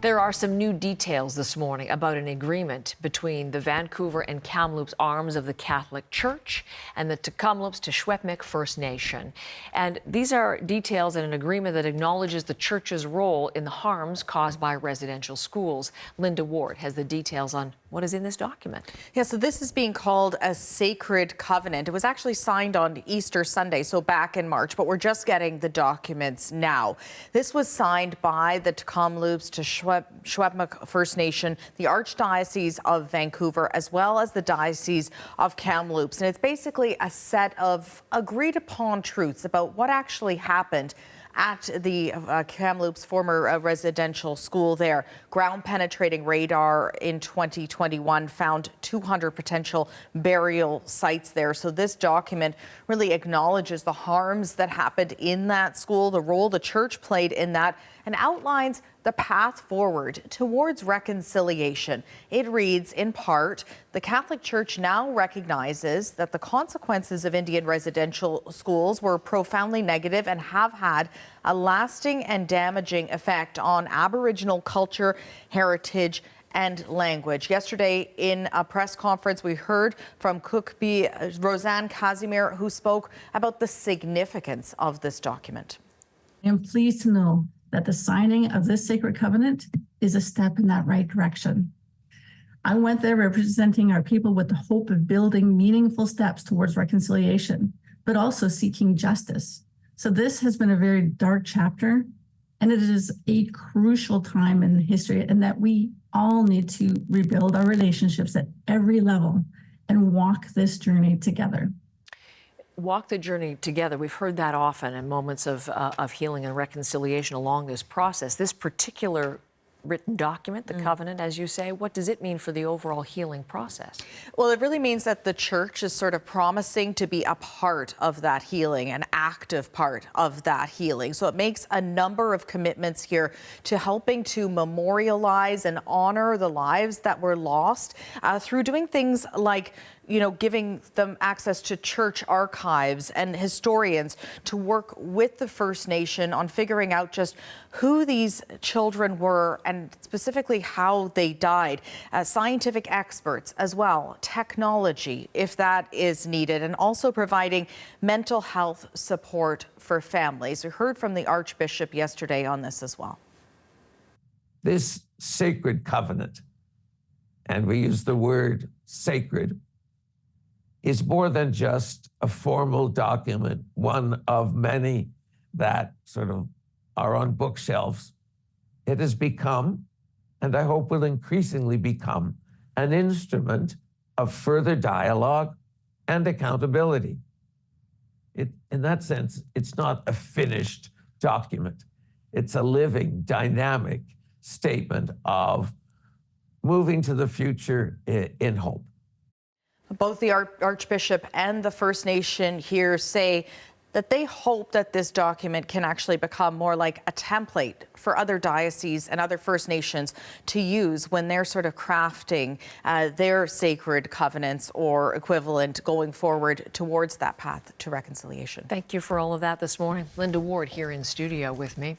There are some new details this morning about an agreement between the Vancouver and Kamloops arms of the Catholic Church and the Kamloops to Secwépemc First Nation. And these are details in an agreement that acknowledges the church's role in the harms caused by residential schools. Linda Ward has the details on what is in this document. Yeah, so this is being called a sacred covenant. It was actually signed on Easter Sunday, so back in March, but we're just getting the documents now. This was signed by the Kamloops to Secwépemc First Nation, the Archdiocese of Vancouver, as well as the Diocese of Kamloops. And it's basically a set of agreed upon truths about what actually happened at the Kamloops former residential school there. Ground penetrating radar in 2021 found 200 potential burial sites there. So this document really acknowledges the harms that happened in that school, the role the church played in that, and outlines the path forward towards reconciliation. It reads, in part, the Catholic Church now recognizes that the consequences of Indian residential schools were profoundly negative and have had a lasting and damaging effect on Aboriginal culture, heritage, and language. Yesterday, in a press conference, we heard from Cookbee Roseanne Casimir, who spoke about the significance of this document. I am pleased to know that the signing of this sacred covenant is a step in that right direction. I went there representing our people with the hope of building meaningful steps towards reconciliation, but also seeking justice. So this has been a very dark chapter, and it is a crucial time in history, and that we all need to rebuild our relationships at every level and walk this journey together. Walk the journey together. We've heard that often in moments of healing and reconciliation along this process. This particular written document, the covenant, as you say, what does it mean for the overall healing process? Well, it really means that the church is sort of promising to be a part of that healing, an active part of that healing. So it makes a number of commitments here to helping to memorialize and honor the lives that were lost through doing things like, you know, giving them access to church archives and historians to work with the First Nation on figuring out just who these children were and specifically how they died. Scientific experts as well, technology if that is needed, and also providing mental health support for families. We heard from the Archbishop yesterday on this as well. This sacred covenant, and we use the word sacred, is more than just a formal document, one of many that sort of are on bookshelves. It has become, and I hope will increasingly become, an instrument of further dialogue and accountability. In that sense, it's not a finished document. It's a living, dynamic statement of moving to the future in hope. Both the Archbishop and the First Nation here say that they hope that this document can actually become more like a template for other dioceses and other First Nations to use when they're sort of crafting their sacred covenants or equivalent going forward towards that path to reconciliation. Thank you for all of that this morning. Linda Ward here in studio with me.